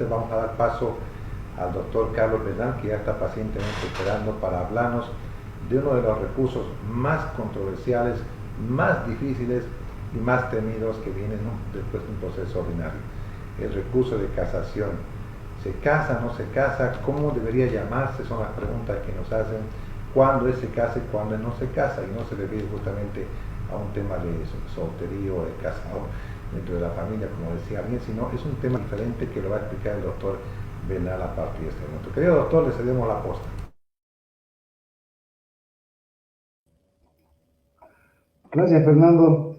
Vamos a dar paso al doctor Carlos Bernal, que ya está pacientemente esperando para hablarnos de uno de los recursos más controversiales, más difíciles y más temidos que vienen después de un proceso ordinario, el recurso de casación. ¿Se casa, no se casa? ¿Cómo debería llamarse? Son las preguntas que nos hacen. ¿Cuándo se casa y cuándo no se casa? Y no se refiere justamente a un tema de solterío o de casado dentro de la familia, como decía bien, sino es un tema diferente que lo va a explicar el doctor Bernal a partir de este momento. Querido doctor, le cedemos la posta. Gracias, Fernando.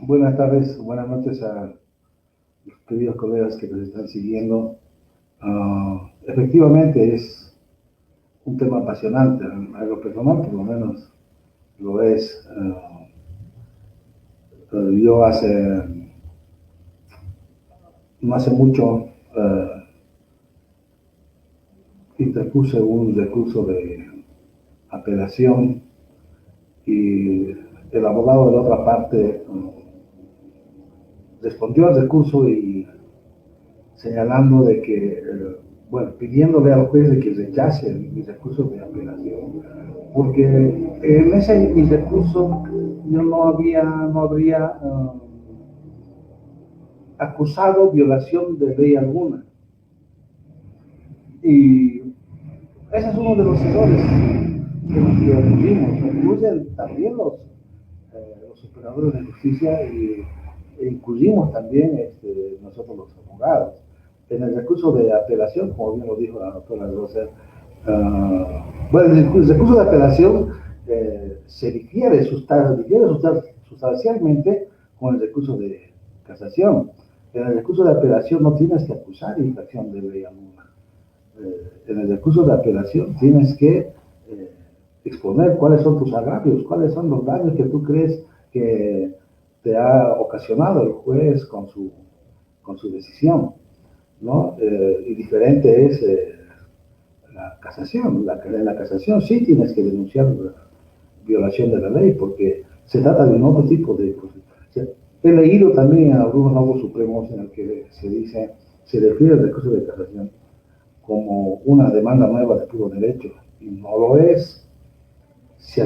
Buenas tardes, buenas noches a los queridos colegas que nos están siguiendo. Efectivamente es un tema apasionante, a lo personal por lo menos lo es. Yo no hace mucho interpuse un recurso de apelación y el abogado de la otra parte respondió al recurso y señalando de que, pidiéndole al juez de que rechace mi recurso de apelación, porque en mi recurso yo no habría acusado violación de ley alguna. Y ese es uno de los errores que ocurrimos. Incluyen también los operadores de justicia e incluimos también nosotros los abogados. En el recurso de apelación, como bien lo dijo la doctora Rosa, el recurso de apelación se difiere sustancialmente con el recurso de casación. En el recurso de apelación no tienes que acusar infracción de ley alguna. En el recurso de apelación tienes que exponer cuáles son tus agravios, cuáles son los daños que tú crees que te ha ocasionado el juez con su decisión, ¿no? Y diferente es la casación. En la casación sí tienes que denunciar violación de la ley porque se trata de un otro tipo de... He leído también en algunos nuevos supremos en el que se define el recurso de casación como una demanda nueva de puro derecho, y no lo es. Se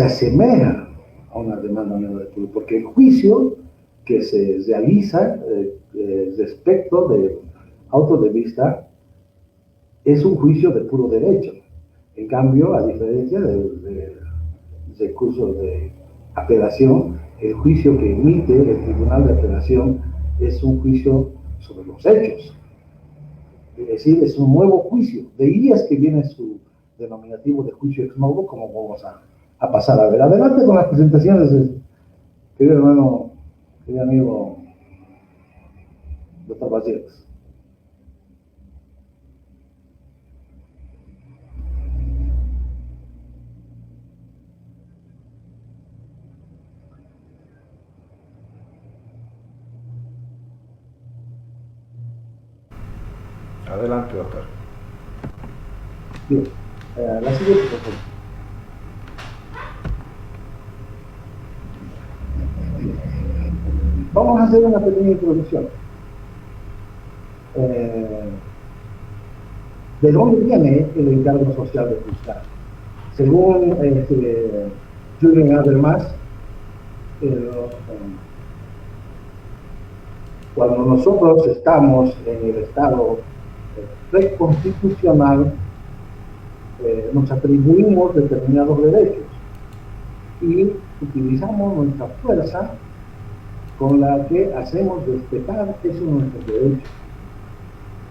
asemeja a una demanda nueva de puro, porque el juicio que se realiza respecto de autos de vista es un juicio de puro derecho. En cambio, a diferencia del recurso de apelación, el juicio que emite el tribunal de apelación es un juicio sobre los hechos. Es decir, es un nuevo juicio. De ahí es que viene su denominativo de juicio ex novo, como vamos a pasar a ver. Adelante con las presentaciones, querido hermano, querido amigo, doctor Vázquez. Adelante, doctor. Bien, la siguiente, por favor. Vamos a hacer una pequeña introducción. ¿De dónde viene el encargo social de juzgar? Según Julian Habermas, cuando nosotros estamos en el estado preconstitucional, nos atribuimos determinados derechos y utilizamos nuestra fuerza con la que hacemos respetar esos nuestros derechos,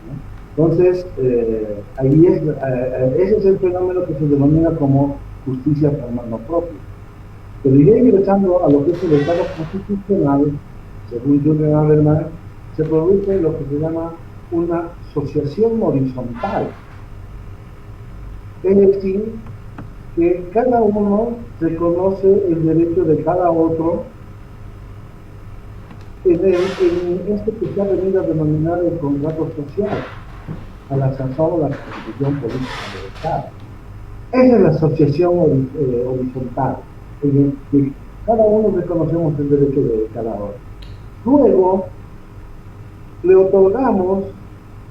¿no? Entonces, ese es el fenómeno que se denomina como justicia por mano propia. Pero ya ingresando a lo que es el estado constitucional, según Julian Habermas, se produce lo que se llama una asociación horizontal. Es decir, que cada uno reconoce el derecho de cada otro en esto que se ha venido a denominar el contrato social, a la sazón o la constitución política del Estado. Esa es la asociación horizontal, en el que cada uno reconocemos el derecho de cada otro. Luego, le otorgamos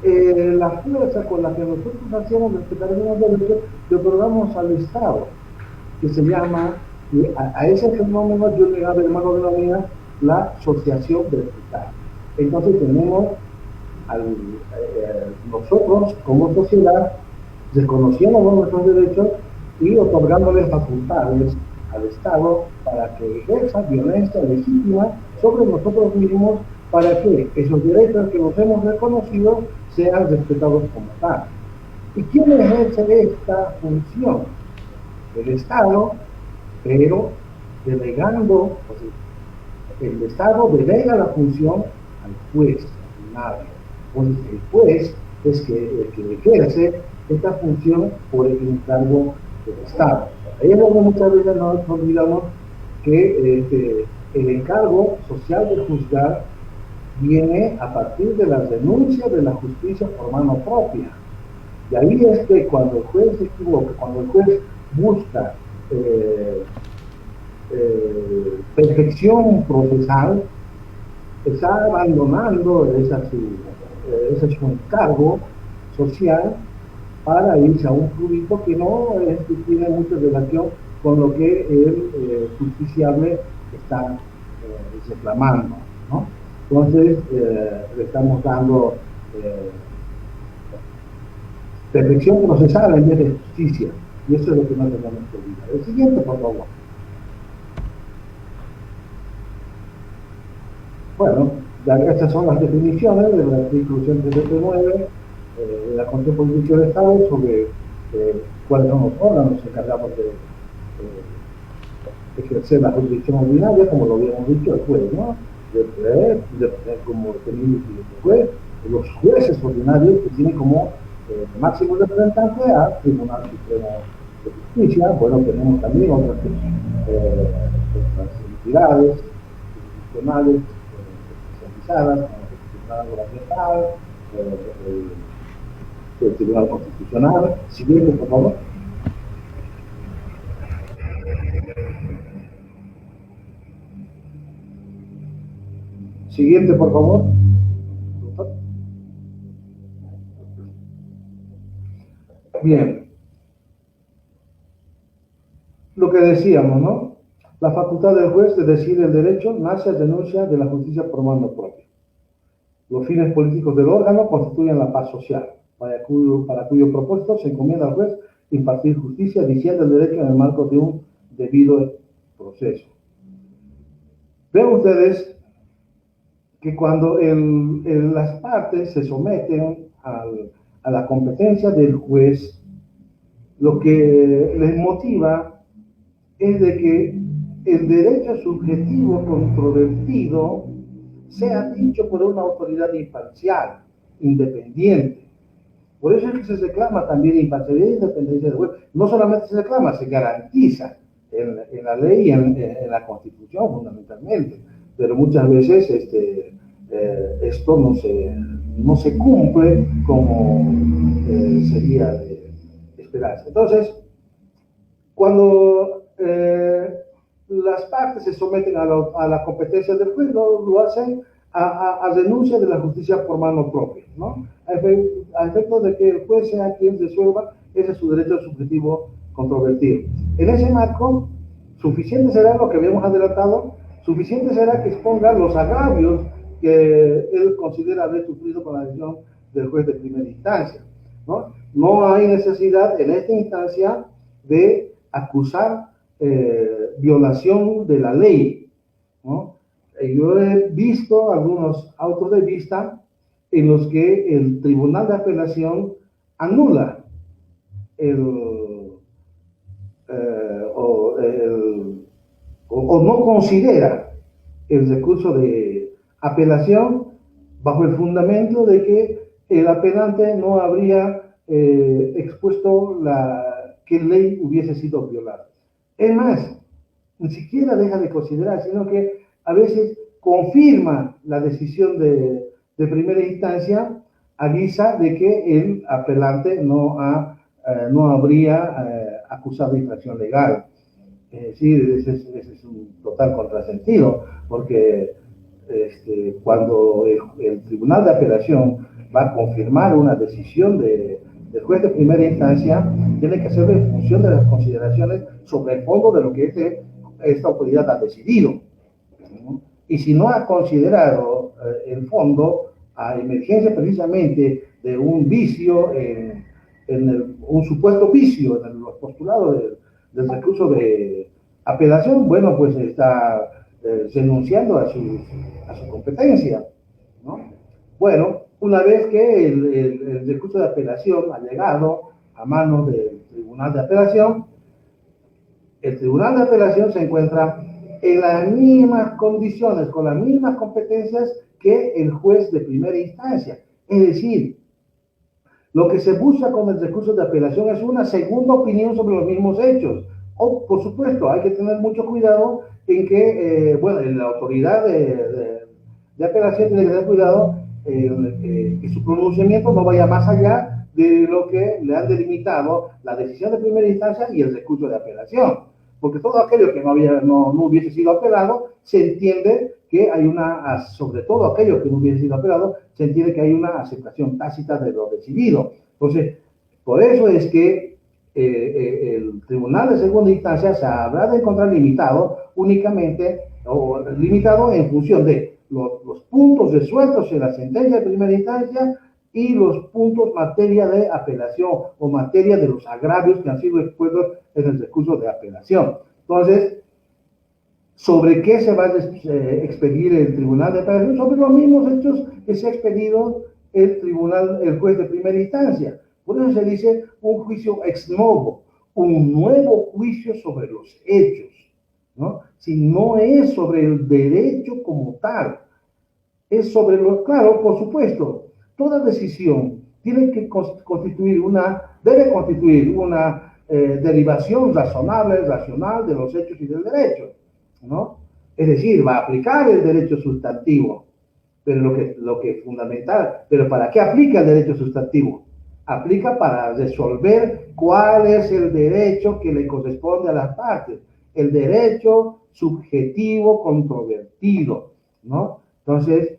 la fuerza con la que nosotros hacemos respetar los derechos, le otorgamos al Estado, que se llama, a ese fenómeno yo le lo denomina la asociación vertical. Entonces tenemos nosotros como sociedad reconociendo nuestros derechos y otorgándoles facultades al Estado para que ejerza violencia legítima sobre nosotros mismos para que esos derechos que nos hemos reconocido sean respetados como tal. ¿Y quién ejerce esta función? El Estado, pero delegando, o sea, el Estado delega la función al juez ordinario. Entonces, el juez es el que ejerce esta función por el encargo del Estado. Ahí es donde muchas veces nos olvidamos que el encargo social de juzgar viene a partir de la denuncia de la justicia por mano propia. Y ahí es que cuando el juez se equivoca, cuando el juez busca perfección procesal, está abandonando ese su encargo social para irse a un prurito que no tiene mucha relación con lo que el justiciable está reclamando, ¿no? Entonces, le estamos dando perfección procesal en vez de justicia, y eso es lo que no tenemos que olvidar. El siguiente, por favor. Bueno, estas son las definiciones del artículo 179 de la Constitución Política del Estado sobre cuáles son los órganos encargados de ejercer la jurisdicción ordinaria, como lo habíamos dicho, el juez, ¿no? Como tenemos el juez, los jueces ordinarios que tienen como máximo representante al Tribunal Supremo de Justicia. Bueno, tenemos también otras entidades institucionales especializadas, como el Tribunal Gubernamental, el Tribunal Constitucional. Siguiente, por favor. Siguiente, por favor. Bien. Lo que decíamos, ¿no? La facultad del juez de decidir el derecho nace a denuncia de la justicia por mano propia. Los fines políticos del órgano constituyen la paz social, para cuyo propósito se encomienda al juez impartir justicia diciendo el derecho en el marco de un debido proceso. Vean ustedes que cuando las partes se someten a la competencia del juez, lo que les motiva es de que el derecho subjetivo controvertido sea dicho por una autoridad imparcial, independiente. Por eso es que se reclama también imparcialidad e independencia del juez. No solamente se reclama, se garantiza en la ley y en la Constitución fundamentalmente, pero muchas veces esto no se cumple como sería de esperarse. Entonces, cuando las partes se someten a la competencia del juez, lo hacen a denuncia de la justicia por mano propia, ¿no? A efecto de que el juez sea quien resuelva ese es su derecho subjetivo controvertido. En ese marco, suficiente será lo que habíamos adelantado, suficiente será que exponga los agravios que él considera haber sufrido con la decisión del juez de primera instancia, ¿no? No hay necesidad en esta instancia de acusar violación de la ley, ¿no? Yo he visto algunos autos de vista en los que el Tribunal de Apelación anula o no considera el recurso de apelación bajo el fundamento de que el apelante no habría expuesto que la ley hubiese sido violada. Es más, ni siquiera deja de considerar, sino que a veces confirma la decisión de primera instancia a guisa de que el apelante no habría acusado de infracción legal. Sí, ese es un total contrasentido, porque cuando el Tribunal de Apelación va a confirmar una decisión del juez de primera instancia, tiene que hacerlo en función de las consideraciones sobre el fondo de lo que esta autoridad ha decidido, ¿no? Y si no ha considerado el fondo a emergencia precisamente de un vicio, un supuesto vicio en los postulados del recurso de apelación, bueno, pues está renunciando a su competencia, ¿no? Bueno, una vez que el recurso de apelación ha llegado a manos del Tribunal de Apelación, el Tribunal de Apelación se encuentra en las mismas condiciones, con las mismas competencias que el juez de primera instancia. Es decir, lo que se busca con el recurso de apelación es una segunda opinión sobre los mismos hechos. O, por supuesto, hay que tener mucho cuidado en que, la autoridad de apelación tiene que tener cuidado que su pronunciamiento no vaya más allá de lo que le han delimitado la decisión de primera instancia y el recurso de apelación. Porque todo aquello que no hubiese sido apelado, se entiende que hay sobre todo aquello que no hubiese sido apelado, se entiende que hay una aceptación tácita de lo decidido. Entonces, por eso es que el Tribunal de Segunda Instancia se habrá de encontrar limitado únicamente, o limitado en función de los puntos resueltos en la sentencia de primera instancia y los puntos materia de apelación o materia de los agravios que han sido expuestos en el recurso de apelación. Entonces, ¿sobre qué se va a expedir el Tribunal de Apelación? Sobre los mismos hechos que se ha expedido el juez de primera instancia. Por eso se dice un juicio ex novo, un nuevo juicio sobre los hechos, ¿no? Si no es sobre el derecho como tal, es sobre claro, por supuesto, toda decisión debe constituir una derivación racional de los hechos y del derecho, ¿no? Es decir, va a aplicar el derecho sustantivo, pero lo que es fundamental, pero ¿para qué aplica el derecho sustantivo? Aplica para resolver cuál es el derecho que le corresponde a las partes, el derecho subjetivo controvertido, ¿no? Entonces,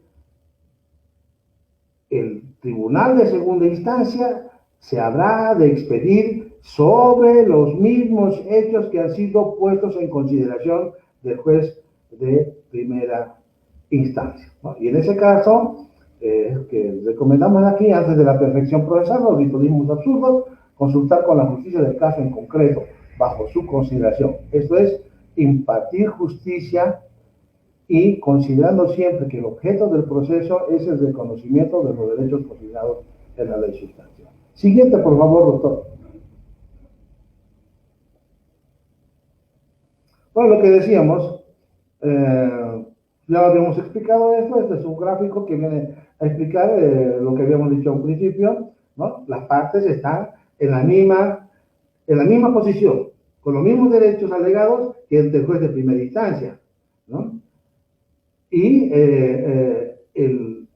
el Tribunal de Segunda Instancia se habrá de expedir sobre los mismos hechos que han sido puestos en consideración del juez de primera instancia, ¿no? Y en ese caso, que recomendamos aquí, antes de la perfección procesal, los ritualismos absurdos, consultar con la justicia del caso en concreto, bajo su consideración. Esto es, impartir justicia y considerando siempre que el objeto del proceso es el reconocimiento de los derechos consignados en la ley sustantiva. Siguiente, por favor, doctor. Bueno, lo que decíamos, ya habíamos explicado esto. Este es un gráfico que viene a explicar lo que habíamos dicho al principio, ¿no? Las partes están en la misma posición, con los mismos derechos alegados que el juez de primera instancia, ¿no? Y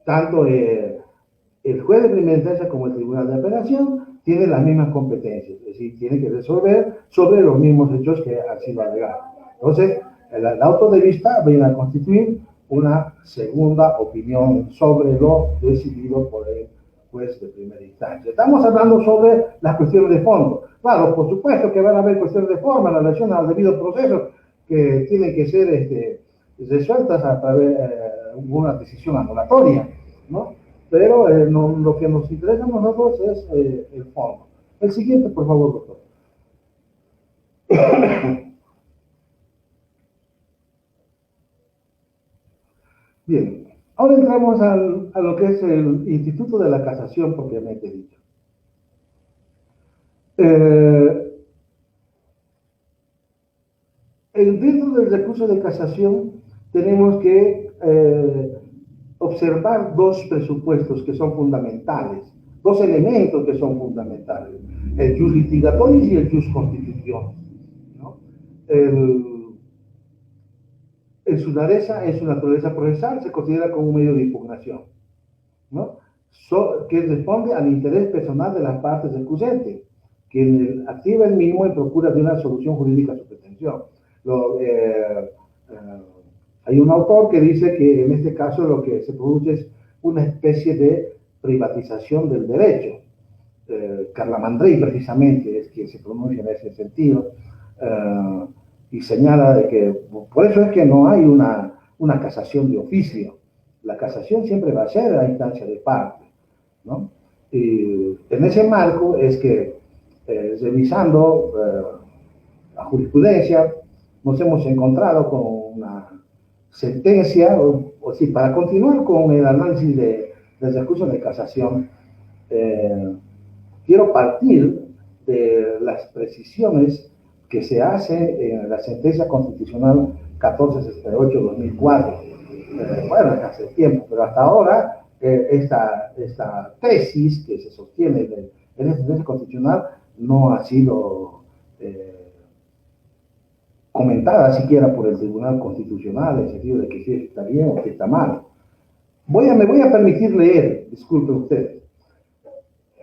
tanto el juez de primera instancia como el Tribunal de Apelación tienen las mismas competencias, es decir, tienen que resolver sobre los mismos hechos que han sido alegados. Entonces, el auto de vista viene a constituir una segunda opinión sobre lo decidido por el juez de primera instancia. Estamos hablando sobre las cuestiones de fondo. Claro, por supuesto que van a haber cuestiones de forma en relación al debido proceso que tienen que ser resueltas a través de una decisión anulatoria, ¿no? Pero lo que nos interesa a nosotros es el fondo. El siguiente, por favor, doctor. Bien, ahora entramos a lo que es el Instituto de la Casación propiamente dicho. Dentro del recurso de casación tenemos que observar dos presupuestos que son fundamentales, dos elementos que son fundamentales, el jus litigatoris y el jus constitutionis, ¿no? En su naturaleza procesal se considera como un medio de impugnación, ¿no? Que responde al interés personal de las partes recusentes, quien activa el mismo en procura de una solución jurídica a su pretensión. Hay un autor que dice que en este caso lo que se produce es una especie de privatización del derecho. Carla Mandrey precisamente es quien se pronuncia en ese sentido, y señala de que por eso es que no hay una casación de oficio. La casación siempre va a ser a instancia de parte, ¿no? Y en ese marco es que, revisando la jurisprudencia, nos hemos encontrado con una sentencia, o sí, para continuar con el análisis del recurso de casación, quiero partir de las precisiones que se hacen en la sentencia constitucional 1468-2004. Bueno, hace tiempo, pero hasta ahora esta tesis que se sostiene en la sentencia constitucional no ha sido comentada siquiera por el Tribunal Constitucional, en el sentido de que si está bien o si está mal. Me voy a permitir leer, disculpen ustedes.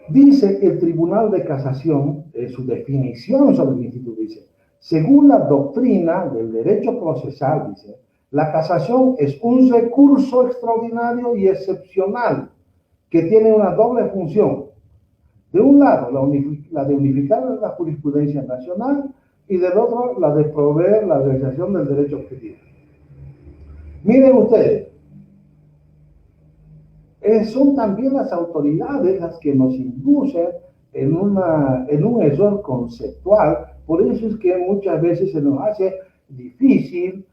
Dice el Tribunal de Casación, en su definición sobre el instituto, dice, según la doctrina del derecho procesal, dice, la casación es un recurso extraordinario y excepcional que tiene una doble función. De un lado, la de unificar la jurisprudencia nacional y del otro, la de proveer la realización del derecho objetivo. Miren ustedes, son también las autoridades las que nos inducen en un error conceptual. Por eso es que muchas veces se nos hace difícil,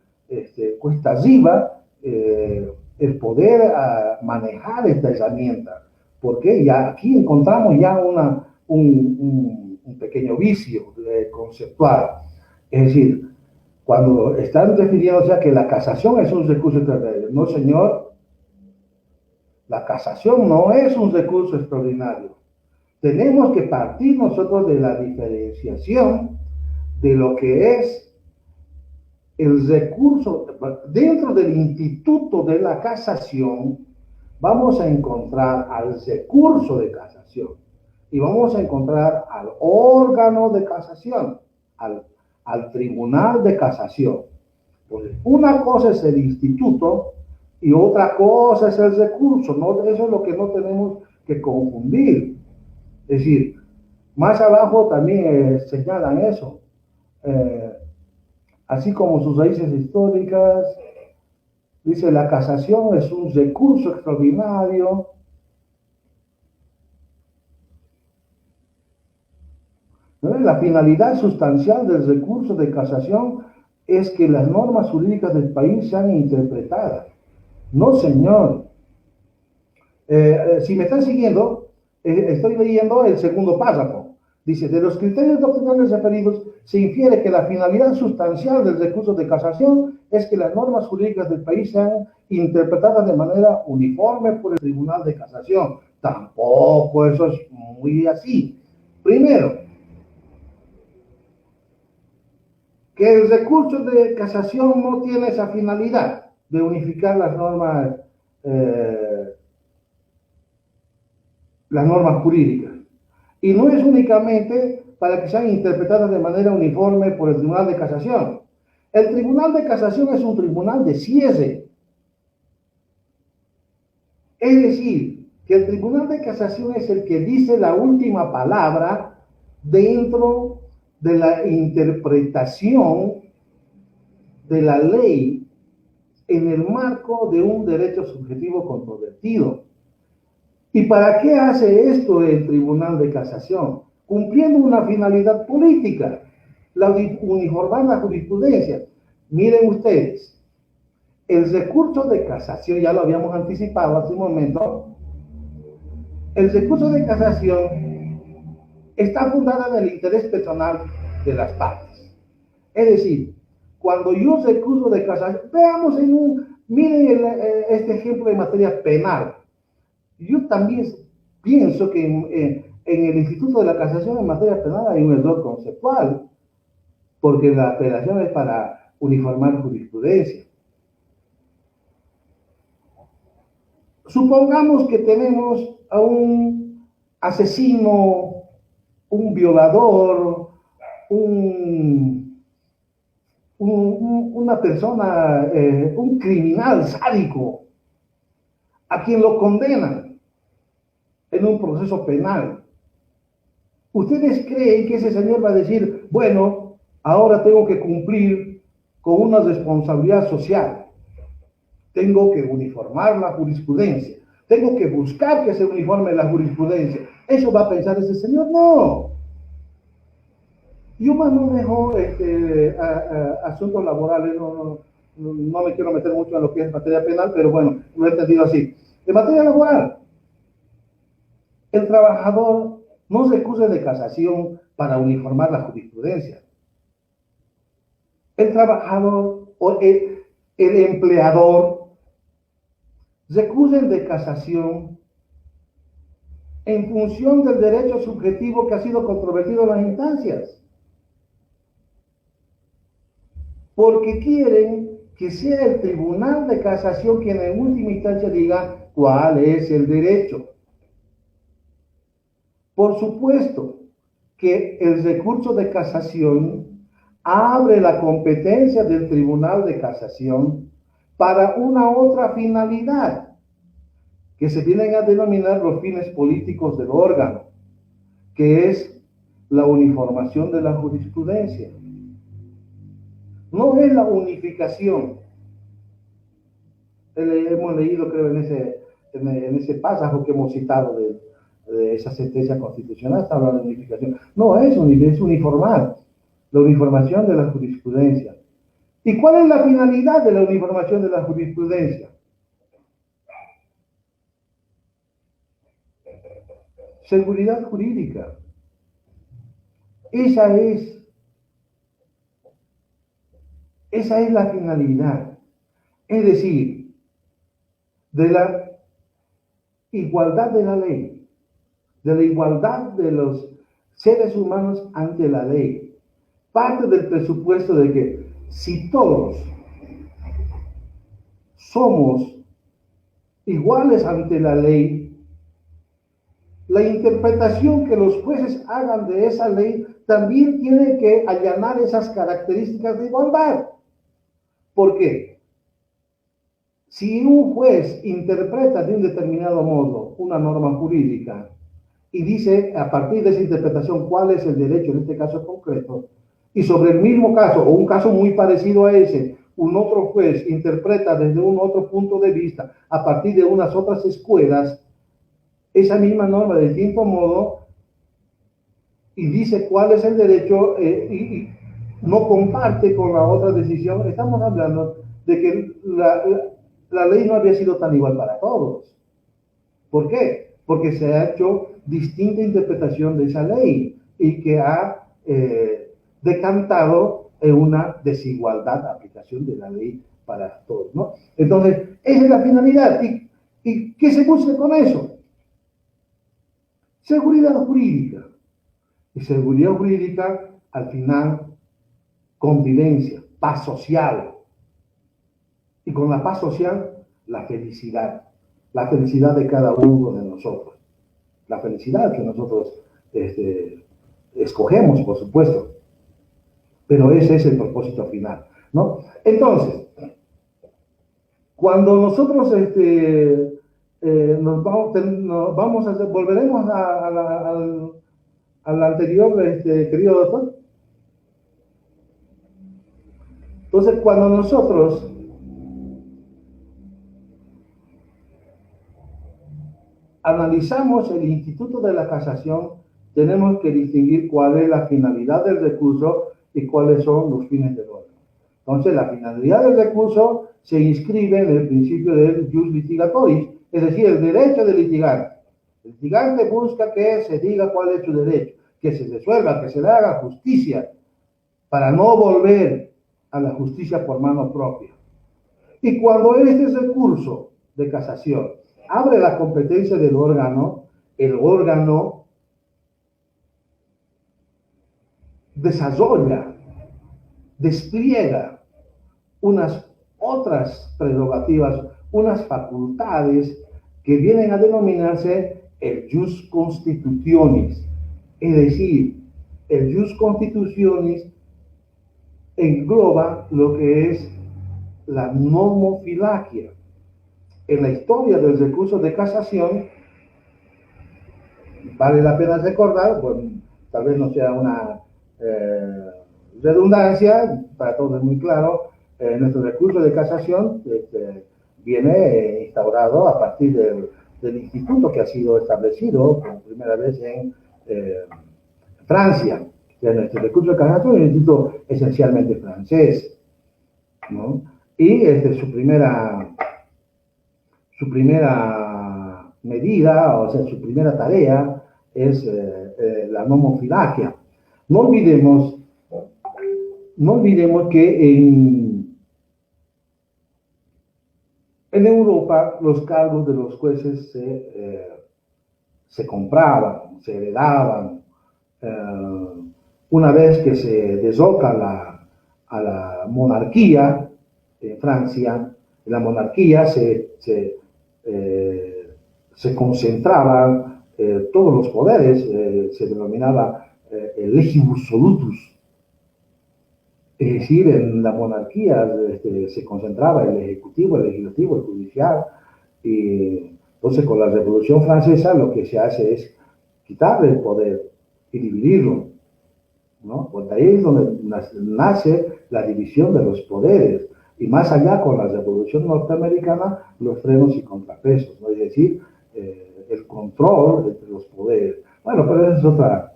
cuesta arriba, el poder manejar esta herramienta, porque ya aquí encontramos ya un pequeño vicio conceptual. Es decir, cuando están refiriéndose a que la casación es un recurso extraordinario, no, señor, la casación no es un recurso extraordinario. Tenemos que partir nosotros de la diferenciación de lo que es el recurso. Dentro del instituto de la casación vamos a encontrar al recurso de casación y vamos a encontrar al órgano de casación, al tribunal de casación. Pues una cosa es el instituto y otra cosa es el recurso, ¿no? Eso es lo que no tenemos que confundir. Es decir, más abajo también señalan eso. Así como sus raíces históricas, dice, la casación es un recurso extraordinario. ¿No? La finalidad sustancial del recurso de casación es que las normas jurídicas del país sean interpretadas. No, señor. Si me están siguiendo, estoy leyendo el segundo párrafo. Dice, de los criterios doctrinales referidos, se infiere que la finalidad sustancial del recurso de casación es que las normas jurídicas del país sean interpretadas de manera uniforme por el Tribunal de Casación. Tampoco eso es muy así. Primero, que el recurso de casación no tiene esa finalidad de unificar las normas jurídicas. Y no es únicamente para que sean interpretadas de manera uniforme por el Tribunal de Casación. El Tribunal de Casación es un tribunal de cierre. Es decir, que el Tribunal de Casación es el que dice la última palabra dentro de la interpretación de la ley en el marco de un derecho subjetivo controvertido. ¿Y para qué hace esto el Tribunal de Casación? Cumpliendo una finalidad política, la uniformar la jurisprudencia. Miren ustedes, el recurso de casación, ya lo habíamos anticipado hace un momento, el recurso de casación está fundado en el interés personal de las partes. Es decir, cuando yo recurso de casación, veamos miren este ejemplo en materia penal. Yo también pienso que en el Instituto de la Casación en materia penal hay un error conceptual, porque la apelación es para uniformar jurisprudencia. Supongamos que tenemos a un asesino, un violador, un una persona, un criminal sádico, a quien lo condenan en un proceso penal, ¿ustedes creen que ese señor va a decir, bueno, ahora tengo que cumplir con una responsabilidad social? Tengo que uniformar la jurisprudencia. Tengo que buscar que se uniforme la jurisprudencia. ¿Eso va a pensar ese señor? No. Yo manejo asuntos laborales, no me quiero meter mucho en lo que es materia penal, pero bueno, lo he entendido así. En materia laboral, el trabajador no recurre de casación para uniformar la jurisprudencia. El trabajador o el empleador recurren de casación en función del derecho subjetivo que ha sido controvertido en las instancias. Porque quieren que sea el Tribunal de Casación quien en última instancia diga cuál es el derecho. Por supuesto que el recurso de casación abre la competencia del Tribunal de Casación para una otra finalidad, que se vienen a denominar los fines políticos del órgano, que es la uniformación de la jurisprudencia. No es la unificación. Hemos leído, creo, en ese pasaje que hemos citado de esa sentencia constitucional, está hablando de unificación. No es uniformar, la uniformación de la jurisprudencia. ¿Y cuál es la finalidad de la uniformación de la jurisprudencia? Seguridad jurídica. Esa es la finalidad. Es decir, de la igualdad de la ley, de la igualdad de los seres humanos ante la ley. Parte del presupuesto de que si todos somos iguales ante la ley, la interpretación que los jueces hagan de esa ley también tiene que allanar esas características de igualdad. ¿Por qué? Si un juez interpreta de un determinado modo una norma jurídica y dice a partir de esa interpretación cuál es el derecho en este caso concreto, y sobre el mismo caso o un caso muy parecido a ese, un otro juez interpreta desde un otro punto de vista a partir de unas otras escuelas esa misma norma de distinto modo y dice cuál es el derecho y no comparte con la otra decisión, estamos hablando de que la ley no había sido tan igual para todos. ¿Por qué? Porque se ha hecho distinta interpretación de esa ley y que ha decantado en una desigualdad de aplicación de la ley para todos, ¿no? Entonces, esa es la finalidad. ¿Y qué se busca con eso? Seguridad jurídica. Y seguridad jurídica, al final, convivencia, paz social. Y con la paz social, la felicidad de cada uno de nosotros. La felicidad que nosotros escogemos, por supuesto. Pero ese es el propósito final, ¿no? Entonces, cuando nosotros volveremos al anterior, querido doctor. Entonces, cuando nosotros analizamos el Instituto de la Casación, tenemos que distinguir cuál es la finalidad del recurso y cuáles son los fines del órgano. Entonces, la finalidad del recurso se inscribe en el principio del jus litigatoris, es decir, el derecho de litigar. El litigante busca que se diga cuál es su derecho, que se resuelva, que se le haga justicia, para no volver a la justicia por mano propia. Y cuando este recurso de casación abre la competencia del órgano, el órgano desarrolla, despliega unas otras prerrogativas, unas facultades que vienen a denominarse el jus constitutionis. Es decir, el jus constitutionis engloba lo que es la nomofilaquia. En la historia del recurso de casación, vale la pena recordar, pues, tal vez no sea una redundancia, para todos es muy claro, nuestro recurso de casación viene instaurado a partir del instituto que ha sido establecido por primera vez en Francia. O sea, nuestro recurso de casación es un instituto esencialmente francés, ¿no? Y su primera medida, o sea, su primera tarea es la nomofilaquia. No olvidemos que en Europa los cargos de los jueces se compraban, se heredaban. Una vez que se derroca a la monarquía en Francia, en la monarquía se concentraban todos los poderes, se denominaba el legibus solutus. Es decir, en la monarquía se concentraba el ejecutivo, el legislativo, el judicial, y entonces con la Revolución Francesa lo que se hace es quitarle el poder y dividirlo, ¿no? Pues ahí es donde nace la división de los poderes, y más allá con la Revolución Norteamericana, los frenos y contrapesos, ¿no? Es decir, el control entre los poderes. Bueno, pero esa es otra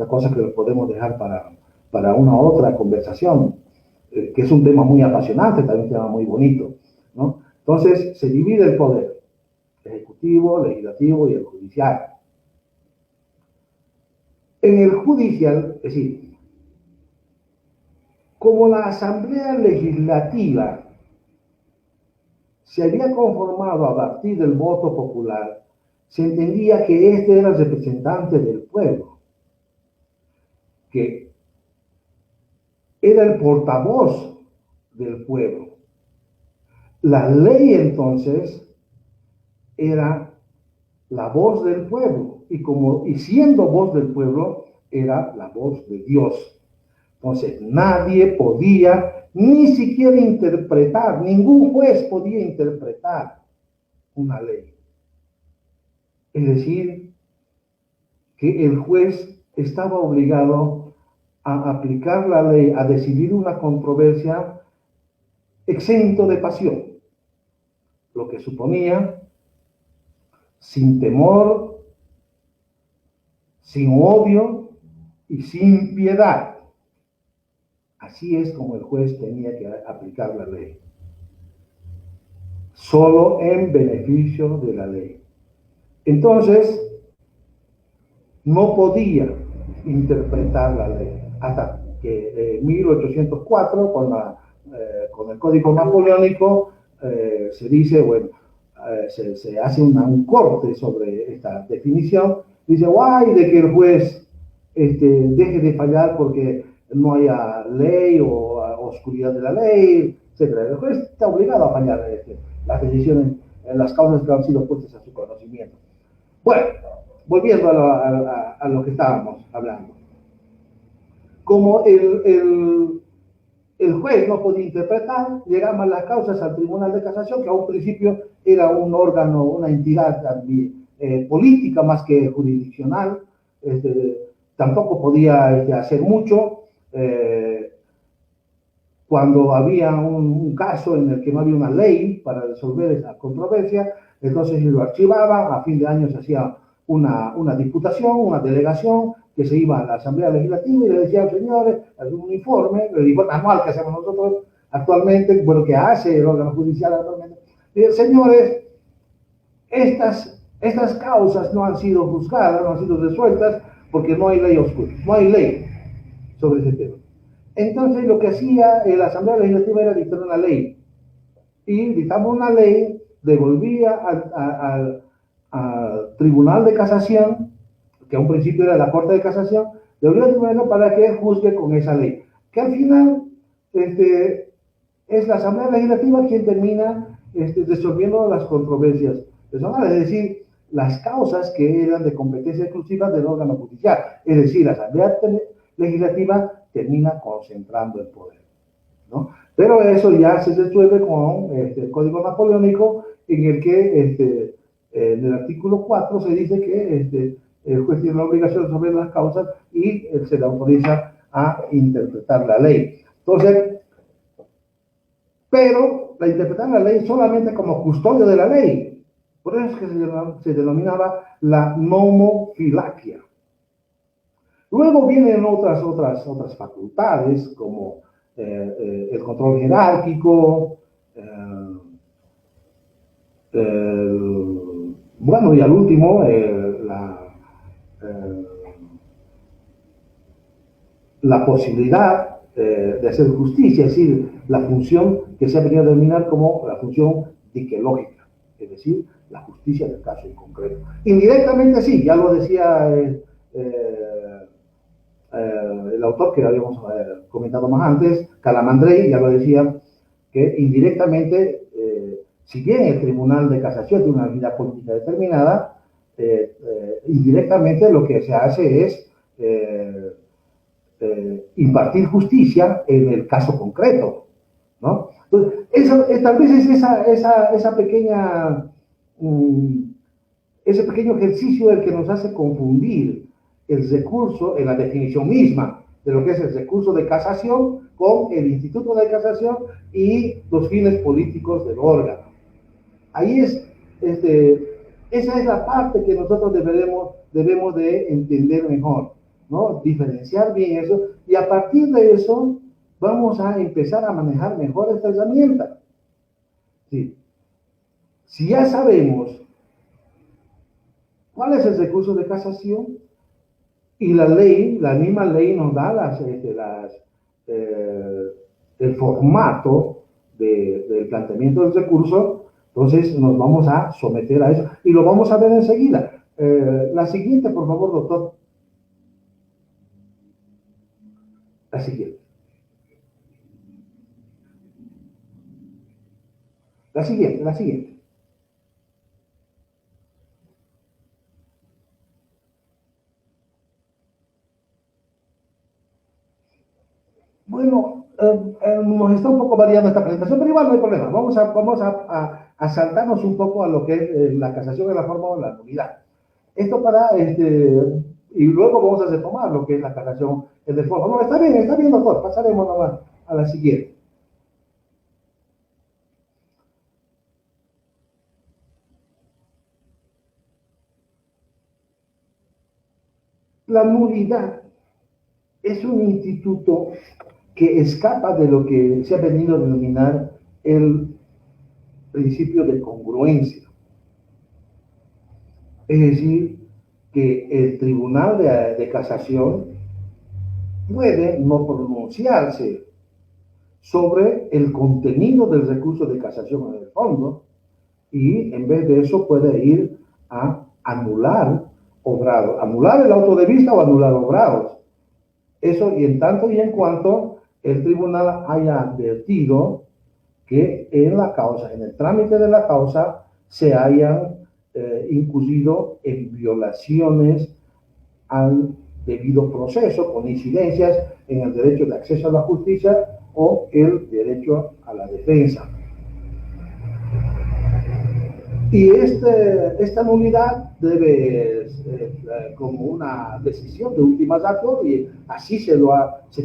cosa que lo podemos dejar para una otra conversación, que es un tema muy apasionante, también un tema muy bonito, ¿no? Entonces, se divide el poder, ejecutivo, legislativo y el judicial. En el judicial, es decir, como la Asamblea Legislativa se había conformado a partir del voto popular, se entendía que este era el representante del pueblo, que era el portavoz del pueblo. La ley entonces era la voz del pueblo, y siendo voz del pueblo era la voz de Dios. Entonces nadie podía ni siquiera interpretar, ningún juez podía interpretar una ley. Es decir, que el juez estaba obligado a aplicar la ley, a decidir una controversia exento de pasión, lo que suponía sin temor, sin odio y sin piedad. Así es como el juez tenía que aplicar la ley, solo en beneficio de la ley. Entonces, no podía interpretar la ley hasta que en 1804, con el Código Napoleónico, se dice, bueno, se hace un corte sobre esta definición. Dice, guay, de que el juez deje de fallar porque no haya ley o oscuridad de la ley, etc. El juez está obligado a fallar las decisiones, las causas que han sido puestas a su conocimiento. Bueno, volviendo a lo que estábamos hablando. Como el juez no podía interpretar, llegaban las causas al Tribunal de Casación, que a un principio era un órgano, una entidad política más que jurisdiccional. Tampoco podía hacer mucho. Cuando había un caso en el que no había una ley para resolver esa controversia, entonces lo archivaban, a fin de año se hacía una diputación, una delegación, que se iba a la Asamblea Legislativa y le decían, señores, un informe, el informe anual que hacemos nosotros actualmente, bueno, que hace el órgano judicial actualmente, y, señores, estas causas no han sido juzgadas, no han sido resueltas, porque no hay ley oscura, no hay ley sobre ese tema. Entonces lo que hacía la Asamblea Legislativa era dictar una ley, y dictaba una ley, devolvía al Tribunal de Casación, que a un principio era la Corte de Casación, devolvía al Tribunal para que juzgue con esa ley, que al final es la Asamblea Legislativa quien termina resolviendo las controversias personales, es decir, las causas que eran de competencia exclusiva del órgano judicial. Es decir, la Asamblea legislativa termina concentrando el poder, ¿no? Pero eso ya se resuelve con el Código Napoleónico, en el que en el artículo 4 se dice que el juez tiene la obligación de resolver las causas y se le autoriza a interpretar la ley. Entonces, pero la interpretar la ley solamente como custodio de la ley. Por eso es que se denominaba la nomofilaquia. Luego vienen otras facultades, como el control jerárquico, bueno, y al último, la posibilidad de hacer justicia, es decir, la función que se ha venido a denominar como la función diquelógica, es decir, la justicia del caso en concreto. Indirectamente sí, ya lo decía el autor que habíamos comentado más antes, Calamandrei, ya lo decía, que indirectamente, si bien el Tribunal de Casación tiene una vida política determinada, indirectamente lo que se hace es impartir justicia en el caso concreto, ¿no? Entonces, tal vez es esa pequeña, ese pequeño ejercicio el que nos hace confundir el recurso en la definición misma de lo que es el recurso de casación con el instituto de casación y los fines políticos del órgano. Ahí esa es la parte que nosotros debemos de entender mejor, ¿no? Diferenciar bien eso, y a partir de eso vamos a empezar a manejar mejor esta herramienta. Sí. Si ya sabemos cuál es el recurso de casación, y la misma ley nos da el formato del planteamiento del recurso, entonces nos vamos a someter a eso, y lo vamos a ver enseguida. La siguiente, por favor, doctor. La siguiente. La siguiente. Bueno, nos está un poco variando esta presentación, pero igual no hay problema. Vamos a saltarnos un poco a lo que es la casación en la forma o la nulidad. Esto y luego vamos a retomar lo que es la casación en el forma. No, está bien, doctor. Pasaremos nomás a la siguiente. La nulidad es un instituto que escapa de lo que se ha venido a denominar el principio de congruencia. Es decir, que el Tribunal de Casación puede no pronunciarse sobre el contenido del recurso de casación en el fondo, y en vez de eso puede ir a anular obrados, anular el auto de vista o anular obrados. Eso, y en tanto y en cuanto el tribunal haya advertido que en la causa, en el trámite de la causa, se hayan incurrido en violaciones al debido proceso, con incidencias en el derecho de acceso a la justicia o el derecho a la defensa. Y esta nulidad debe, como una decisión de última ratio, y así se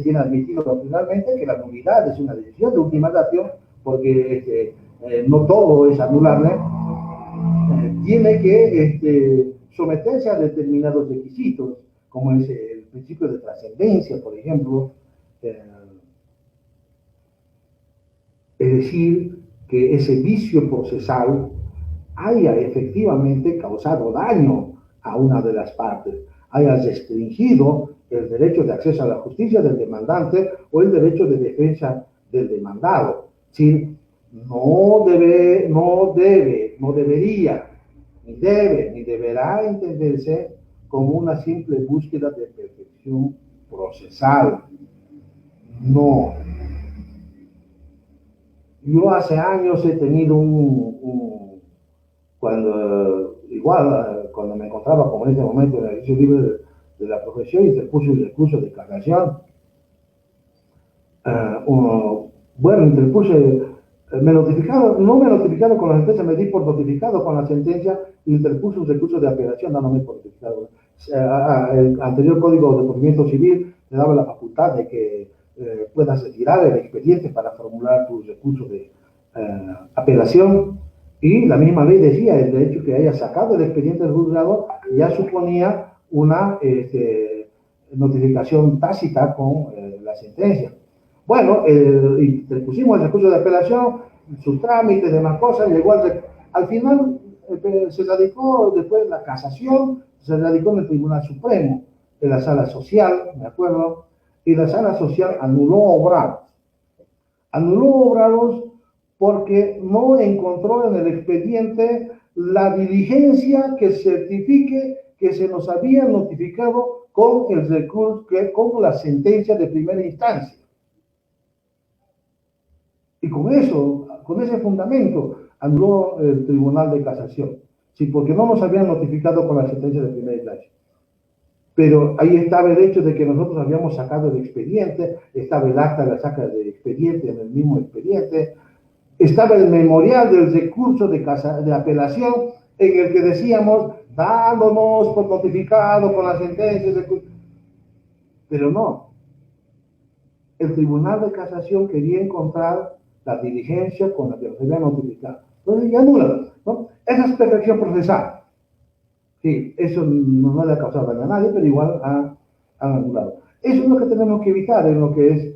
tiene admitido finalmente, que la nulidad es una decisión de última ratio, porque no todo es anulable, tiene que someterse a determinados requisitos, como es el principio de trascendencia, por ejemplo, es decir, que ese vicio procesal haya efectivamente causado daño a una de las partes, haya restringido el derecho de acceso a la justicia del demandante o el derecho de defensa del demandado. Es decir, no debería, ni debe, ni deberá entenderse como una simple búsqueda de perfección procesal. No. Yo hace años he tenido cuando me encontraba, como en este momento, en el ejercicio libre de la profesión interpuso un recurso de casación. Bueno, interpuse, no me notificaron con la sentencia, me di por notificado con la sentencia y interpuse un recurso de apelación dándome por notificado. El anterior Código de Procedimiento Civil te daba la facultad de que puedas retirar el expediente para formular tu recurso de apelación, y la misma ley decía el hecho que haya sacado el expediente del juzgado ya suponía una notificación tácita con la sentencia. Bueno, interpusimos el recurso de apelación, sus trámites, demás cosas, llegó al final se radicó después la casación, se radicó en el Tribunal Supremo, en la Sala Social, ¿de acuerdo? Y la Sala Social anuló obrados. Anuló obrados porque no encontró en el expediente la diligencia que certifique que se nos había notificado con el recurso, con la sentencia de primera instancia. Y con eso, con ese fundamento, anuló el Tribunal de Casación. Sí, porque no nos habían notificado con la sentencia de primera instancia. Pero ahí estaba el hecho de que nosotros habíamos sacado el expediente, estaba el acta de la saca del expediente en el mismo expediente, estaba el memorial del recurso de apelación en el que decíamos, dándonos por notificado con la sentencia, pero no. El Tribunal de Casación quería encontrar la diligencia con la que nos había notificado. Entonces ya anulan, ¿no? Esa es perfección procesal. Sí, eso no le ha causado daño a nadie, pero igual han anulado. Eso es lo que tenemos que evitar en lo que es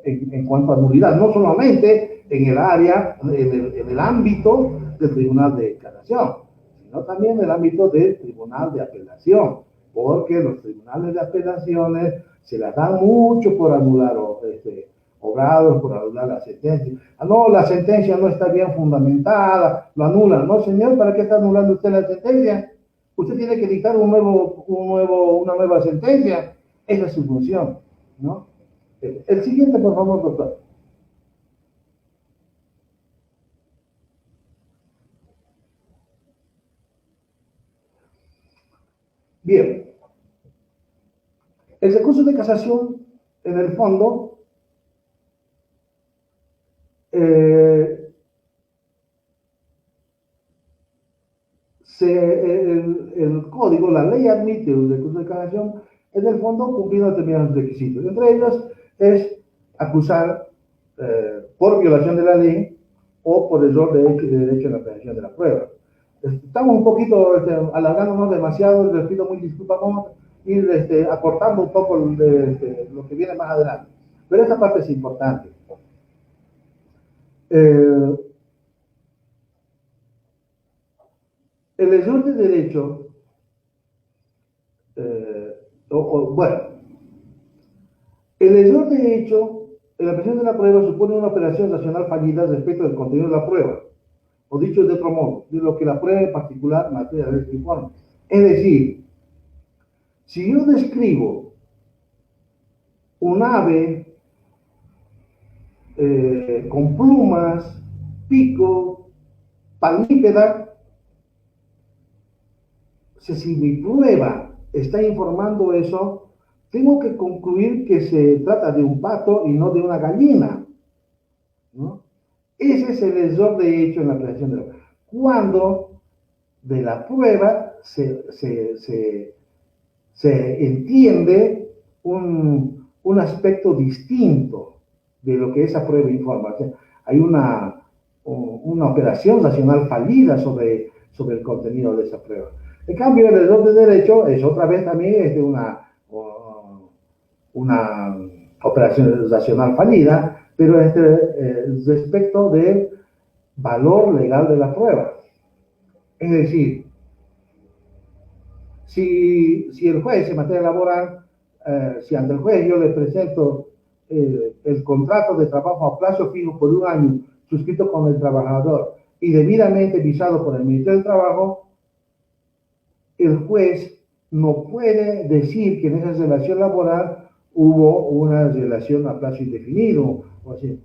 en cuanto a nulidad, no solamente en el área, en el ámbito del Tribunal de Casación, sino también en el ámbito del Tribunal de Apelación, porque los tribunales de apelaciones se las dan mucho por anular obrados, por anular la sentencia. Ah, no, la sentencia no está bien fundamentada, lo anulan. No, señor, ¿para qué está anulando usted la sentencia? Usted tiene que dictar una nueva sentencia. Esa es su función, ¿no? El siguiente, por favor, doctor. Bien. El recurso de casación, en el fondo, el código, la ley admite un recurso de casación, en el fondo cumpliendo determinados requisitos. Entre ellos es acusar por violación de la ley o por error de derecho en la apelación de la prueba. Estamos un poquito alargándonos demasiado, les pido muy disculpas, vamos a ir acortando un poco lo que viene más adelante. Pero esta parte es importante. El error de derecho, bueno, el error de hecho en la apelación de la prueba supone una operación racional fallida respecto del contenido de la prueba, o dicho de otro modo, de lo que la prueba en particular materia de este informe. Es decir, si yo describo un ave con plumas, pico, palmípeda, si mi prueba está informando eso, tengo que concluir que se trata de un pato y no de una gallina, ¿no? Ese es el error de hecho en la apelación de la prueba. Cuando de la prueba se entiende un aspecto distinto de lo que esa prueba informa. O sea, hay una operación racional fallida sobre el contenido de esa prueba. En cambio, el error de derecho es otra vez también una operación racional fallida, pero respecto del valor legal de la prueba. Es decir, si el juez en materia laboral, si ante el juez yo le presento el contrato de trabajo a plazo fijo por 1 año, suscrito con el trabajador y debidamente visado por el Ministerio del Trabajo, el juez no puede decir que en esa relación laboral hubo una relación a plazo indefinido. O así.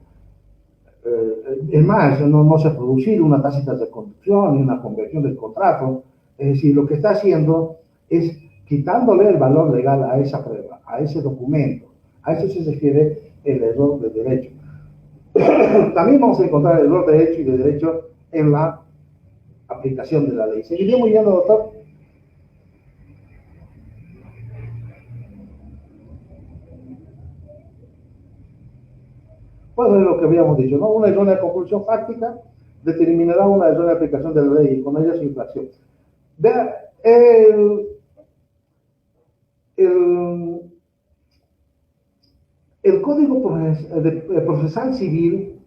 Es más, no se ha producido una tácita de conducción ni una conversión del contrato. Es decir, lo que está haciendo es quitándole el valor legal a esa prueba, a ese documento. A eso se refiere el error de derecho. También vamos a encontrar el error de hecho y de derecho en la aplicación de la ley. ¿Seguiríamos yendo, doctor? Pues es lo que habíamos dicho, ¿no? Una errónea conclusión fáctica determinará una errónea aplicación de la ley y con ella su infracción. Vea, el Código Procesal Civil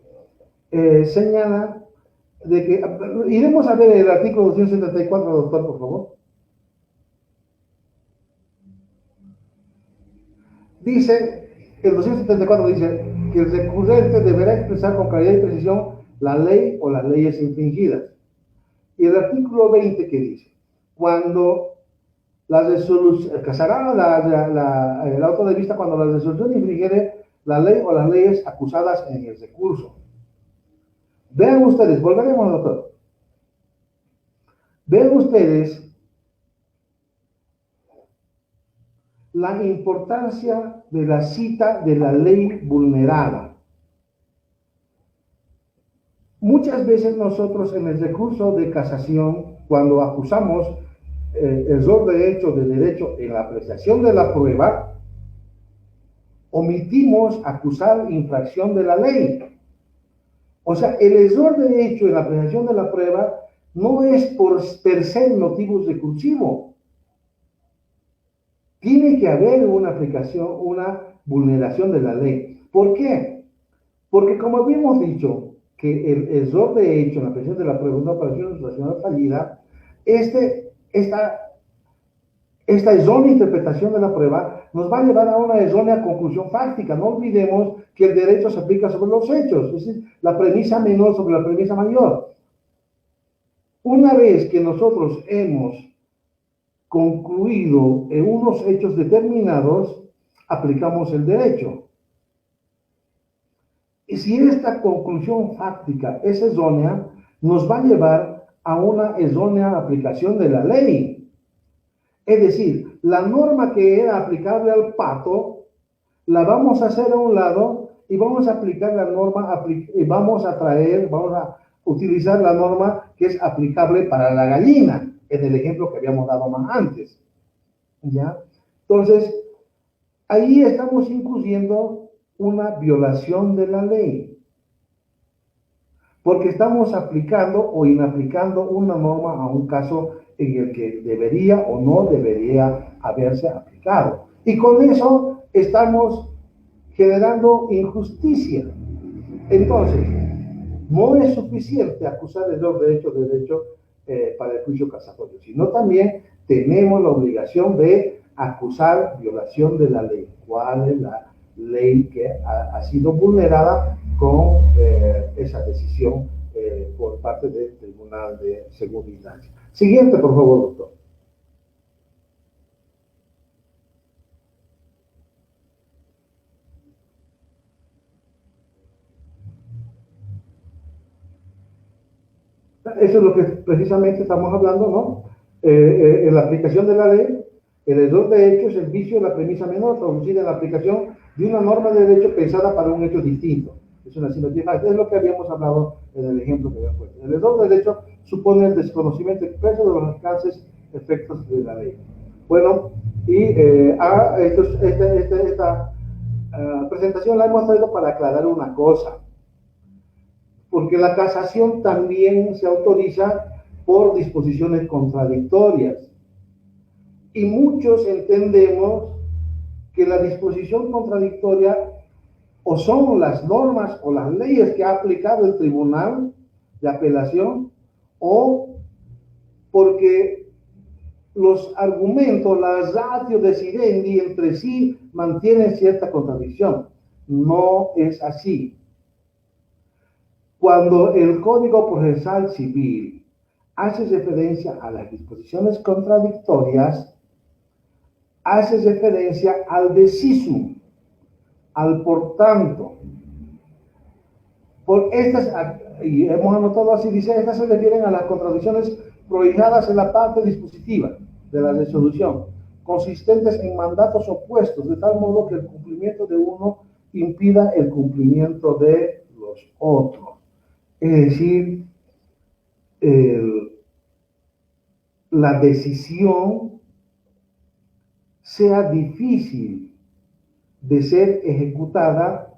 señala de que, iremos a ver el artículo 274, doctor, por favor. Dice, el 274 dice que el recurrente deberá expresar con claridad y precisión la ley o las leyes infringidas. Y el artículo 20 que dice, cuando la resolución, casará el auto de vista cuando la resolución infringiere la ley o las leyes acusadas en el recurso. Vean ustedes, volveremos, doctor. Vean ustedes la importancia de la cita de la ley vulnerada. Muchas veces nosotros en el recurso de casación, cuando acusamos error de hecho de derecho en la apreciación de la prueba, omitimos acusar infracción de la ley. O sea, el error de hecho en la apreciación de la prueba no es por per se motivo recursivo. Tiene que haber una aplicación, una vulneración de la ley. ¿Por qué? Porque como habíamos dicho, que el error de hecho en la apreciación de la prueba, una operación racional fallida, esta errónea interpretación de la prueba nos va a llevar a una errónea conclusión fáctica. No olvidemos que el derecho se aplica sobre los hechos, es decir, la premisa menor sobre la premisa mayor. Una vez que nosotros hemos concluido en unos hechos determinados, aplicamos el derecho. Y si esta conclusión fáctica es errónea, nos va a llevar a una errónea aplicación de la ley. Es decir, la norma que era aplicable al pato, la vamos a hacer a un lado y vamos a aplicar la norma, y vamos a utilizar la norma que es aplicable para la gallina, en el ejemplo que habíamos dado más antes. ¿Ya? Entonces, ahí estamos incluyendo una violación de la ley, porque estamos aplicando o inaplicando una norma a un caso en el que debería o no debería haberse aplicado. Y con eso estamos generando injusticia. Entonces, no es suficiente acusar de los derechos de derecho para el juicio casatorio, sino también tenemos la obligación de acusar violación de la ley. ¿Cuál es la ley que ha sido vulnerada con esa decisión por parte del Tribunal de Segunda Instancia? Siguiente, por favor, doctor. Eso es lo que precisamente estamos hablando, ¿no? En la aplicación de la ley, el error de hecho es el vicio de la premisa menor traducida en la aplicación de una norma de derecho pensada para un hecho distinto. Es una simetría. Es lo que habíamos hablado en el ejemplo que había puesto. El error de derecho supone el desconocimiento expreso de los alcances efectos de la ley. Bueno, y esta presentación la hemos traído para aclarar una cosa, porque la casación también se autoriza por disposiciones contradictorias. Y muchos entendemos que la disposición contradictoria o son las normas o las leyes que ha aplicado el tribunal de apelación, o porque los argumentos, las ratio decidendi entre sí mantienen cierta contradicción. No es así. Cuando el Código Procesal Civil hace referencia a las disposiciones contradictorias, hace referencia al decisum, al por tanto. Por estas, y hemos anotado así, dice, estas se refieren a las contradicciones prohibidas en la parte dispositiva de la resolución. consistentes en mandatos opuestos, de tal modo que el cumplimiento de uno impida el cumplimiento de los otros. Es decir, la decisión sea difícil de ser ejecutada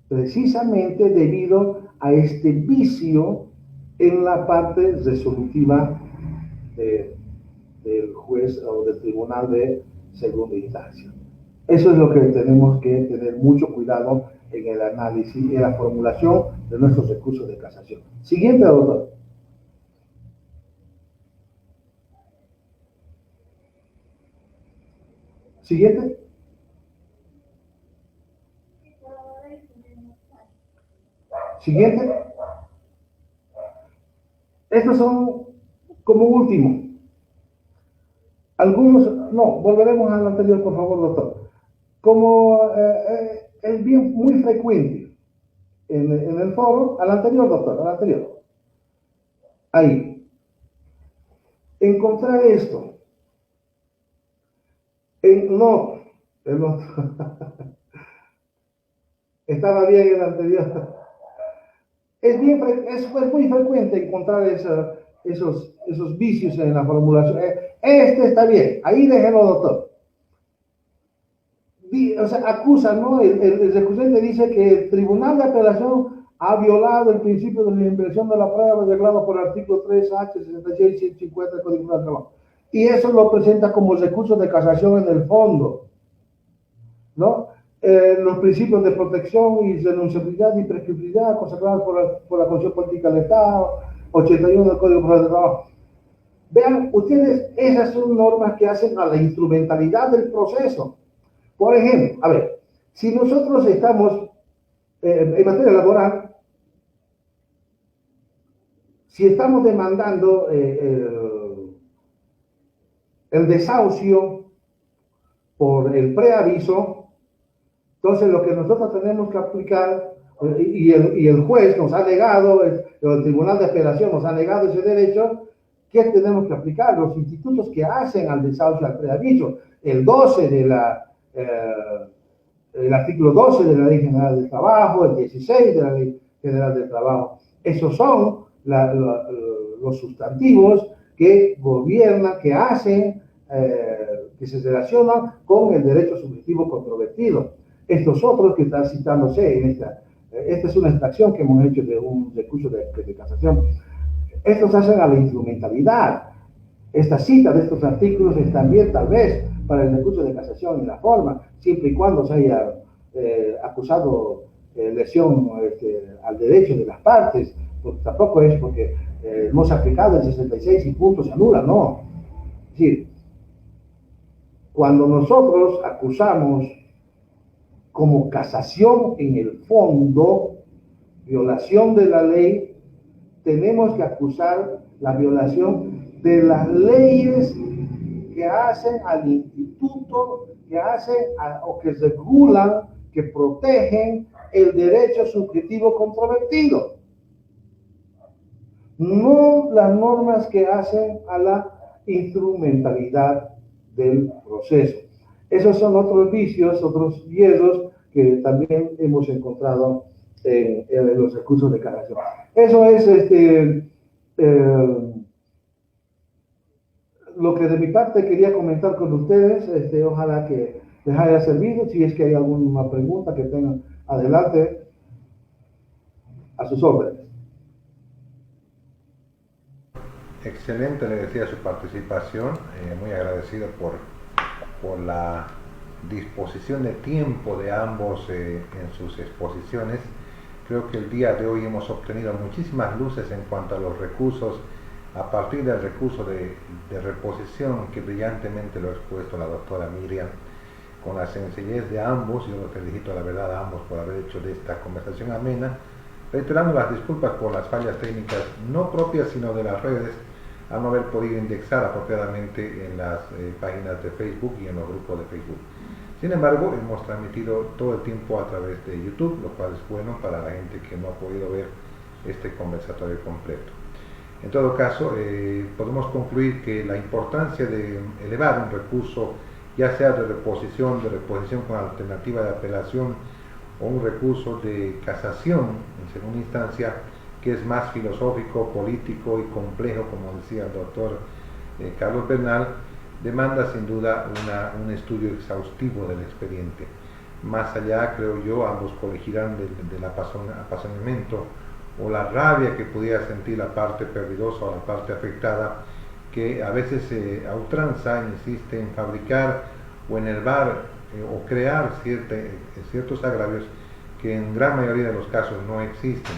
precisamente debido a este vicio en la parte resolutiva del juez o del tribunal de segunda instancia. Eso es lo que tenemos que tener mucho cuidado en el análisis y en la formulación de nuestros recursos de casación. Siguiente, doctor. Siguiente. Siguiente. Estos son como último. Algunos, no, volveremos al anterior, por favor, doctor. Como es bien muy frecuente en el foro, al anterior, doctor, al anterior. Ahí. Encontrar esto. No, el otro. Estaba bien el anterior. Es muy frecuente encontrar esos vicios en la formulación. Este está bien, ahí déjelo, doctor. O sea, acusa, ¿no? El recusante dice que el Tribunal de Apelación ha violado el principio de la inversión de la prueba declarado por el artículo 3H, 66 y 150 del Código del Trabajo. Y eso lo presenta como recurso de casación en el fondo, ¿no? Los principios de protección y denunciabilidad y prescriptibilidad consagrados por la Constitución Política del Estado, 81 del Código Penal del Trabajo. Vean ustedes, esas son normas que hacen a la instrumentalidad del proceso. Por ejemplo, a ver, si nosotros estamos en materia laboral, si estamos demandando el desahucio por el preaviso, entonces lo que nosotros tenemos que aplicar, y el juez nos ha negado, el Tribunal de Apelación nos ha negado ese derecho, ¿qué tenemos que aplicar? Los institutos que hacen al desahucio, al preaviso, el 12 de el artículo 12 de la Ley General del Trabajo, el 16 de la Ley General del Trabajo. Esos son los sustantivos que gobiernan, que hacen, que se relacionan con el derecho subjetivo controvertido. Estos otros que están citándose en esta es una extracción que hemos hecho de un recurso de casación. Estos hacen a la instrumentalidad. Esta cita de estos artículos es también, tal vez, para el recurso de casación en la forma, siempre y cuando se haya acusado lesión al derecho de las partes, porque tampoco es porque hemos aplicado el 66 y punto se anula, no. Es decir, cuando nosotros acusamos como casación en el fondo, violación de la ley, tenemos que acusar la violación de las leyes que hacen al instituto, que hacen o que regulan, que protegen el derecho subjetivo controvertido. No las normas que hacen a la instrumentalidad del proceso. Esos son otros vicios, otros hierros que también hemos encontrado en los recursos de casación. Eso es lo que de mi parte quería comentar con ustedes. Ojalá que les haya servido. Si es que hay alguna pregunta que tengan, adelante, a sus órdenes. Excelente, le decía, su participación, muy agradecido por la disposición de tiempo de ambos en sus exposiciones. Creo que el día de hoy hemos obtenido muchísimas luces en cuanto a los recursos, a partir del recurso de reposición que brillantemente lo ha expuesto la doctora Miriam, con la sencillez de ambos. Yo los felicito, la verdad, a ambos por haber hecho de esta conversación amena, reiterando las disculpas por las fallas técnicas no propias sino de las redes, al no haber podido indexar apropiadamente en las páginas de Facebook y en los grupos de Facebook. Sin embargo, hemos transmitido todo el tiempo a través de YouTube, lo cual es bueno para la gente que no ha podido ver este conversatorio completo. En todo caso, podemos concluir que la importancia de elevar un recurso ya sea de reposición con alternativa de apelación o un recurso de casación en segunda instancia, que es más filosófico, político y complejo, como decía el doctor Carlos Bernal, demanda sin duda un estudio exhaustivo del expediente. Más allá, creo yo, ambos colegirán del apasionamiento o la rabia que pudiera sentir la parte perdidosa o la parte afectada, que a veces a ultranza insiste en fabricar o enervar o crear ciertos agravios que en gran mayoría de los casos no existen.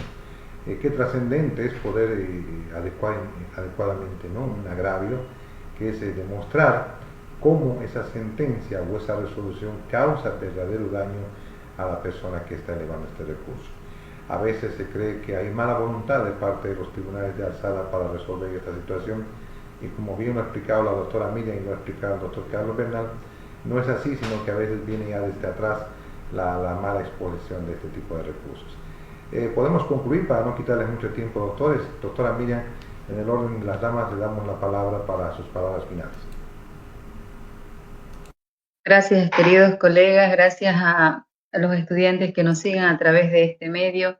Qué trascendente es poder adecuar adecuadamente, ¿no?, un agravio, que es demostrar cómo esa sentencia o esa resolución causa verdadero daño a la persona que está elevando este recurso. A veces se cree que hay mala voluntad de parte de los tribunales de alzada para resolver esta situación, y como bien lo ha explicado la doctora Miriam y lo ha explicado el doctor Carlos Bernal, no es así, sino que a veces viene ya desde atrás la mala exposición de este tipo de recursos. Podemos concluir para no quitarles mucho tiempo, doctores. Doctora Miriam, en el orden de las damas le damos la palabra para sus palabras finales. Gracias, queridos colegas, gracias a los estudiantes que nos siguen a través de este medio.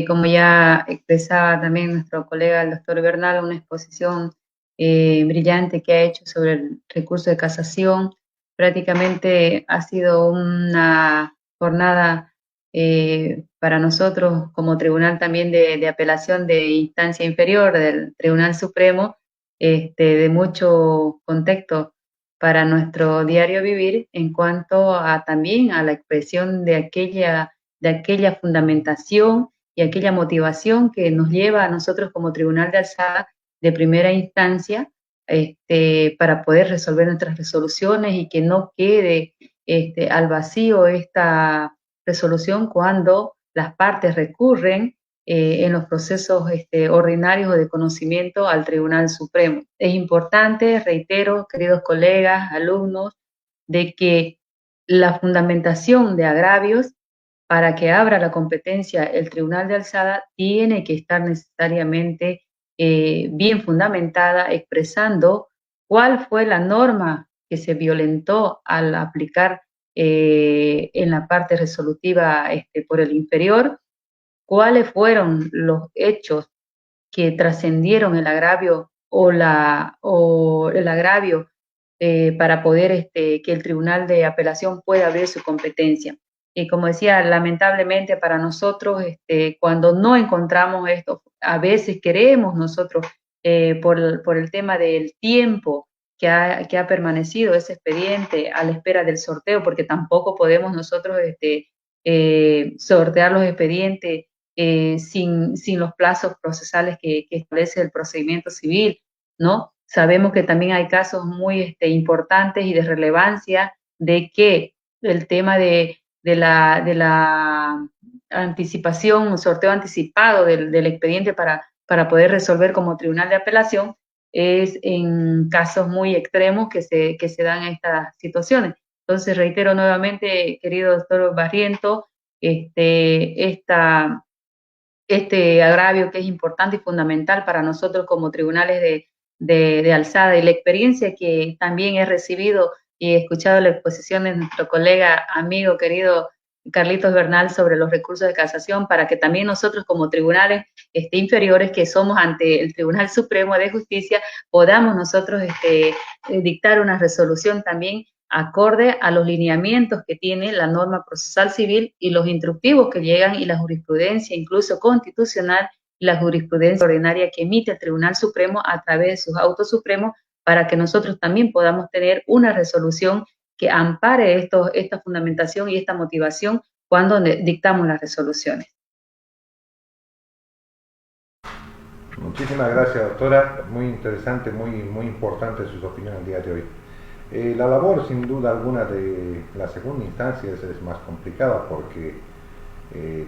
Como ya expresaba también nuestro colega el doctor Bernal, una exposición brillante que ha hecho sobre el recurso de casación. Prácticamente ha sido una jornada para nosotros como tribunal también de apelación de instancia inferior del Tribunal Supremo, de mucho contexto para nuestro diario vivir en cuanto a también a la expresión de aquella fundamentación y aquella motivación que nos lleva a nosotros como tribunal de alzada de primera instancia para poder resolver nuestras resoluciones y que no quede al vacío esta resolución cuando las partes recurren en los procesos ordinarios o de conocimiento al Tribunal Supremo. Es importante, reitero, queridos colegas, alumnos, de que la fundamentación de agravios para que abra la competencia el Tribunal de Alzada tiene que estar necesariamente bien fundamentada, expresando cuál fue la norma que se violentó al aplicar en la parte resolutiva por el inferior, cuáles fueron los hechos que trascendieron el agravio o el agravio para poder que el Tribunal de Apelación pueda abrir su competencia. Y como decía, lamentablemente para nosotros, cuando no encontramos esto, a veces queremos nosotros, por el tema del tiempo que ha permanecido ese expediente a la espera del sorteo, porque tampoco podemos nosotros sortear los expedientes sin los plazos procesales que establece el procedimiento civil, ¿no? Sabemos que también hay casos muy importantes y de relevancia de que el tema de la anticipación, un sorteo anticipado del expediente para poder resolver como tribunal de apelación es en casos muy extremos que se dan estas situaciones. Entonces, reitero nuevamente, querido doctor Barriento, este agravio que es importante y fundamental para nosotros como tribunales de alzada, y la experiencia que también he recibido y he escuchado la exposición de nuestro colega, amigo, querido Carlitos Bernal sobre los recursos de casación, para que también nosotros como tribunales inferiores que somos ante el Tribunal Supremo de Justicia podamos nosotros dictar una resolución también acorde a los lineamientos que tiene la norma procesal civil y los instructivos que llegan y la jurisprudencia incluso constitucional y la jurisprudencia ordinaria que emite el Tribunal Supremo a través de sus autos supremos, para que nosotros también podamos tener una resolución que ampare esta fundamentación y esta motivación cuando dictamos las resoluciones. Muchísimas gracias, doctora. Muy interesante, muy importante sus opiniones el día de hoy. La labor, sin duda alguna, de la segunda instancia es más complicada porque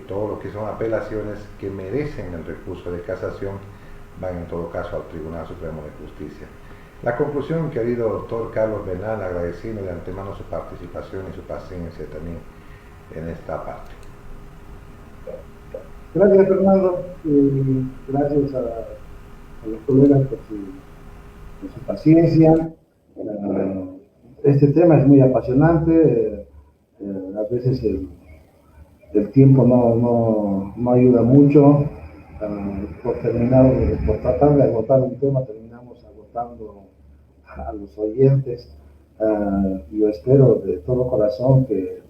todo lo que son apelaciones que merecen el recurso de casación van en todo caso al Tribunal Supremo de Justicia. La conclusión, querido doctor Carlos Bernal, agradeciendo de antemano su participación y su paciencia también en esta parte. Gracias, Fernando. Gracias a los colegas por su paciencia. este tema es muy apasionante, a veces el tiempo no ayuda mucho. Por tratar de agotar un tema, terminamos agotando a los oyentes. Yo espero de todo corazón que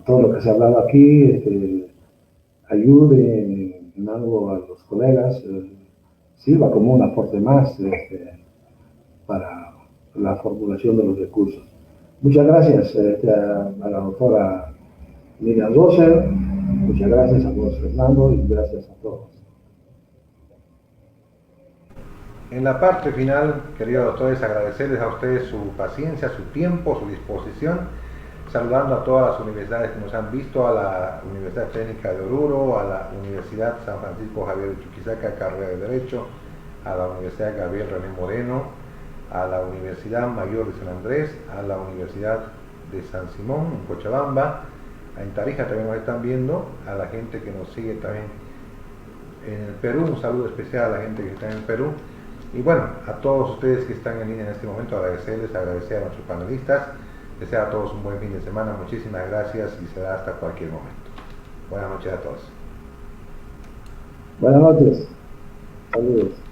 todo lo que se ha hablado aquí ayude en algo a los colegas, sirva como un aporte más para la formulación de los recursos. Muchas gracias a la doctora Miriam Rosser, muchas gracias a vos, Fernando, y gracias a todos. En la parte final, queridos doctores, agradecerles a ustedes su paciencia, su tiempo, su disposición, saludando a todas las universidades que nos han visto, a la Universidad Técnica de Oruro, a la Universidad San Francisco Javier de Chuquisaca, carrera de Derecho, a la Universidad Gabriel René Moreno, a la Universidad Mayor de San Andrés, a la Universidad de San Simón, en Cochabamba, en Tarija también nos están viendo, a la gente que nos sigue también en el Perú, un saludo especial a la gente que está en el Perú. Y bueno, a todos ustedes que están en línea en este momento, agradecer a nuestros panelistas, desear a todos un buen fin de semana, muchísimas gracias y será hasta cualquier momento. Buenas noches a todos. Buenas noches, saludos.